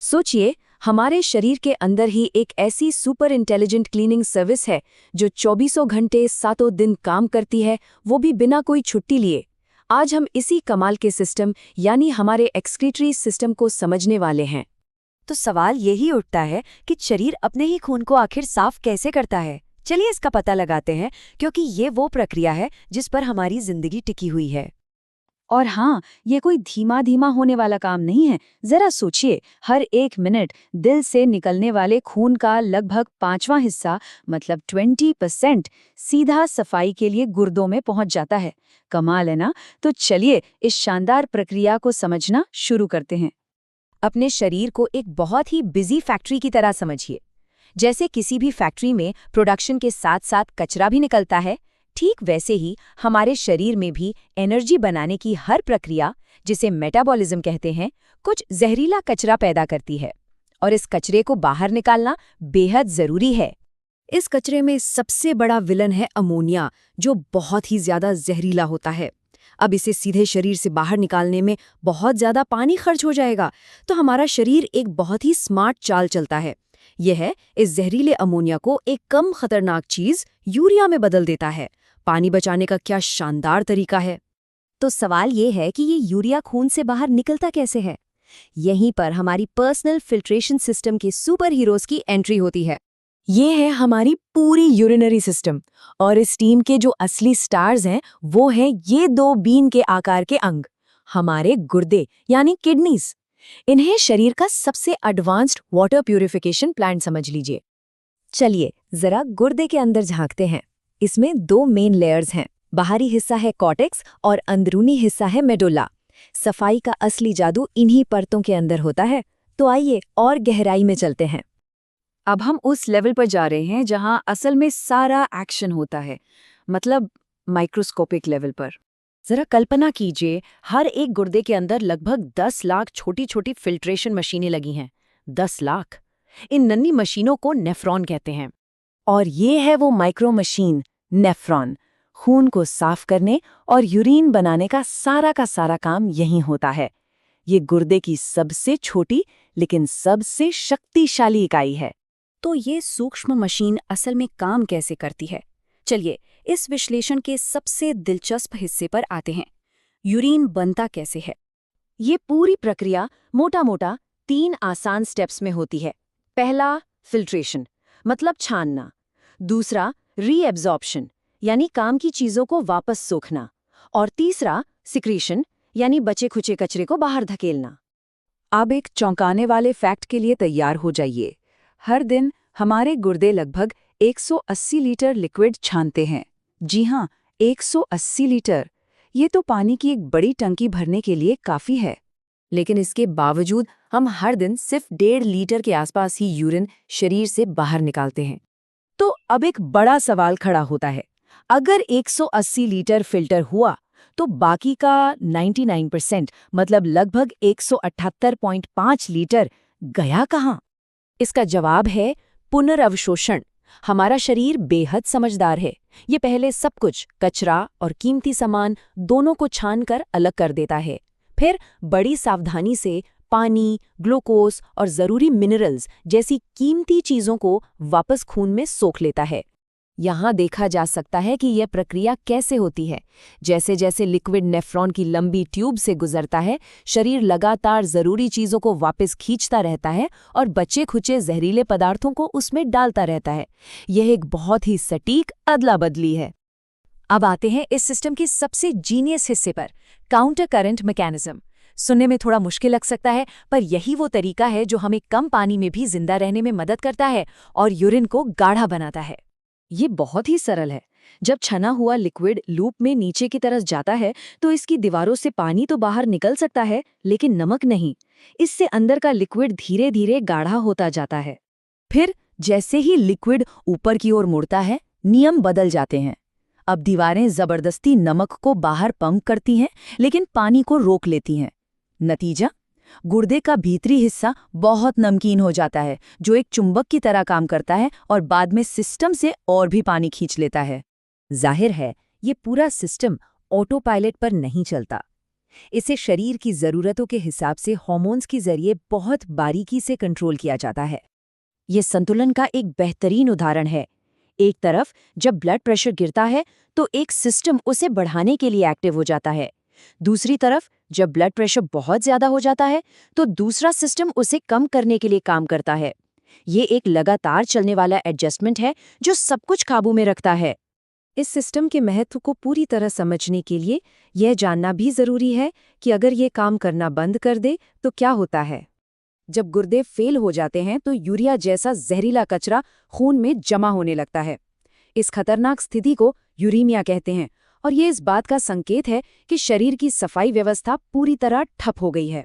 सोचिए, हमारे शरीर के अंदर ही एक ऐसी सुपर इंटेलिजेंट क्लीनिंग सर्विस है जो 24 घंटे 7 दिन काम करती है, वो भी बिना कोई छुट्टी लिए। आज हम इसी कमाल के सिस्टम यानी हमारे एक्सक्रीटरी सिस्टम को समझने वाले हैं। तो सवाल यही उठता है कि शरीर अपने ही खून को आखिर साफ कैसे करता है। चलिए इसका पता लगाते हैं, क्योंकि ये वो प्रक्रिया है जिस पर हमारी जिंदगी टिकी हुई है। और हाँ, ये कोई धीमा धीमा होने वाला काम नहीं है। जरा सोचिए, हर 1 मिनट दिल से निकलने वाले खून का लगभग 5वां हिस्सा मतलब 20% सीधा सफाई के लिए गुर्दों में पहुंच जाता है। कमाल है ना? तो चलिए इस शानदार प्रक्रिया को समझना शुरू करते हैं। अपने शरीर को एक बहुत ही बिजी फैक्ट्री की तरह समझिए। जैसे किसी भी फैक्ट्री में प्रोडक्शन के साथ साथ कचरा भी निकलता है, ठीक वैसे ही हमारे शरीर में भी एनर्जी बनाने की हर प्रक्रिया, जिसे मेटाबॉलिज्म कहते हैं, कुछ जहरीला कचरा पैदा करती है। और इस कचरे को बाहर निकालना बेहद जरूरी है। इस कचरे में सबसे बड़ा विलन है अमोनिया, जो बहुत ही ज्यादा जहरीला होता है। अब इसे सीधे शरीर से बाहर निकालने में बहुत ज्यादा पानी खर्च हो जाएगा, तो हमारा शरीर एक बहुत ही स्मार्ट चाल चलता है। यह है इस जहरीले अमोनिया को एक कम खतरनाक चीज यूरिया में बदल देता है। पानी बचाने का क्या शानदार तरीका है। तो सवाल ये है कि ये यूरिया खून से बाहर निकलता कैसे है। यहीं पर हमारी पर्सनल फिल्ट्रेशन सिस्टम के सुपर हीरोज की एंट्री होती है। ये है हमारी पूरी यूरिनरी सिस्टम, और इस टीम के जो असली स्टार्स हैं वो हैं ये 2 बीन के आकार के अंग, हमारे गुर्दे यानी किडनीज। इन्हें शरीर का सबसे एडवांस्ड वाटर प्यूरिफिकेशन प्लांट समझ लीजिए। चलिए जरा गुर्दे के अंदर झांकते हैं। इसमें 2 मेन लेयर्स हैं। बाहरी हिस्सा है कॉर्टेक्स और अंदरूनी हिस्सा है मेडुल्ला। सफाई का असली जादू इन्हीं परतों के अंदर होता है। तो आइए और गहराई में चलते हैं। अब हम उस लेवल पर जा रहे हैं जहां असल में सारा एक्शन होता है, मतलब माइक्रोस्कोपिक लेवल पर। जरा कल्पना कीजिए, हर एक गुर्दे के अंदर लगभग 10 लाख छोटी छोटी फिल्ट्रेशन मशीनें लगी हैं। 10 लाख! इन नन्ही मशीनों को नेफ्रॉन कहते हैं। और ये है वो माइक्रो मशीन, नेफ्रॉन। खून को साफ करने और यूरिन बनाने का सारा काम यहीं होता है। ये गुर्दे की सबसे छोटी लेकिन सबसे शक्तिशाली इकाई है। तो ये सूक्ष्म मशीन असल में काम कैसे करती है? चलिए इस विश्लेषण के सबसे दिलचस्प हिस्से पर आते हैं। यूरिन बनता कैसे है? ये पूरी प्रक्रिया मोटा-मोटा 3 आसान स्टेप्स में होती है। पहला, फिल्ट्रेशन मतलब छानना। दूसरा, रीएब्जॉर्प्शन यानी काम की चीजों को वापस सोखना। और तीसरा, सिक्रीशन यानी बचे खुचे कचरे को बाहर धकेलना। अब एक चौंकाने वाले फैक्ट के लिए तैयार हो जाइए। हर दिन हमारे गुर्दे लगभग 180 लीटर लिक्विड छानते हैं। जी हाँ, 180 लीटर। ये तो पानी की एक बड़ी टंकी भरने के लिए काफी है। लेकिन इसके बावजूद हम हर दिन सिर्फ 1.5 लीटर के आसपास ही यूरिन शरीर से बाहर निकालते हैं। तो अब एक बड़ा सवाल खड़ा होता है, अगर 180 लीटर फिल्टर हुआ तो बाकी का 99% मतलब लगभग 178.5 लीटर गया कहाँ? इसका जवाब है पुनर्अवशोषण। हमारा शरीर बेहद समझदार है। ये पहले सब कुछ, कचरा और कीमती सामान दोनों को छानकर अलग कर देता है। फिर बड़ी सावधानी से पानी, ग्लूकोज और जरूरी मिनरल्स जैसी कीमती चीजों को वापस खून में सोख लेता है। यहाँ देखा जा सकता है कि यह प्रक्रिया कैसे होती है। जैसे जैसे लिक्विड नेफ्रॉन की लंबी ट्यूब से गुजरता है, शरीर लगातार जरूरी चीजों को वापस खींचता रहता है और बचे खुचे जहरीले पदार्थों को उसमें डालता रहता है। यह एक बहुत ही सटीक अदला बदली है। अब आते हैं इस सिस्टम के सबसे जीनियस हिस्से पर, काउंटर करंट मैकेनिज्म। सुनने में थोड़ा मुश्किल लग सकता है, पर यही वो तरीका है जो हमें कम पानी में भी जिंदा रहने में मदद करता है और यूरिन को गाढ़ा बनाता है। ये बहुत ही सरल है। जब छना हुआ लिक्विड लूप में नीचे की तरफ जाता है तो इसकी दीवारों से पानी तो बाहर निकल सकता है, लेकिन नमक नहीं। इससे अंदर का लिक्विड धीरे धीरे गाढ़ा होता जाता है। फिर जैसे ही लिक्विड ऊपर की ओर मुड़ता है, नियम बदल जाते हैं। अब दीवारें जबरदस्ती नमक को बाहर पंप करती हैं, लेकिन पानी को रोक लेती हैं। नतीजा, गुर्दे का भीतरी हिस्सा बहुत नमकीन हो जाता है, जो एक चुंबक की तरह काम करता है और बाद में सिस्टम से और भी पानी खींच लेता है। जाहिर है, ये पूरा सिस्टम ऑटो पायलट पर नहीं चलता। इसे शरीर की ज़रूरतों के हिसाब से हार्मोन्स के जरिए बहुत बारीकी से कंट्रोल किया जाता है। ये संतुलन का एक बेहतरीन उदाहरण है। एक तरफ जब ब्लड प्रेशर गिरता है तो एक सिस्टम उसे बढ़ाने के लिए एक्टिव हो जाता है। दूसरी तरफ जब ब्लड प्रेशर बहुत ज्यादा हो जाता है तो दूसरा सिस्टम उसे कम करने के लिए काम करता है। ये एक लगातार चलने वाला एडजस्टमेंट है जो सब कुछ काबू में रखता है। इस सिस्टम के महत्व को पूरी तरह समझने के लिए यह जानना भी ज़रूरी है कि अगर ये काम करना बंद कर दे तो क्या होता है। जब गुर्दे फेल हो जाते हैं तो यूरिया जैसा जहरीला कचरा खून में जमा होने लगता है। इस खतरनाक स्थिति को यूरीमिया कहते हैं और ये इस बात का संकेत है कि शरीर की सफाई व्यवस्था पूरी तरह ठप हो गई है।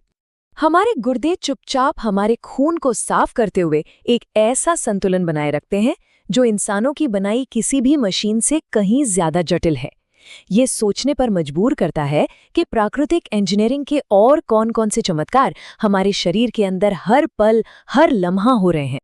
हमारे गुर्दे चुपचाप हमारे खून को साफ करते हुए एक ऐसा संतुलन बनाए रखते हैं जो इंसानों की बनाई किसी भी मशीन से कहीं ज्यादा जटिल है। ये सोचने पर मजबूर करता है कि प्राकृतिक इंजीनियरिंग के और कौन-कौन से चमत्कार हमारे शरीर के अंदर हर पल, हर लम्हा हो रहे हैं।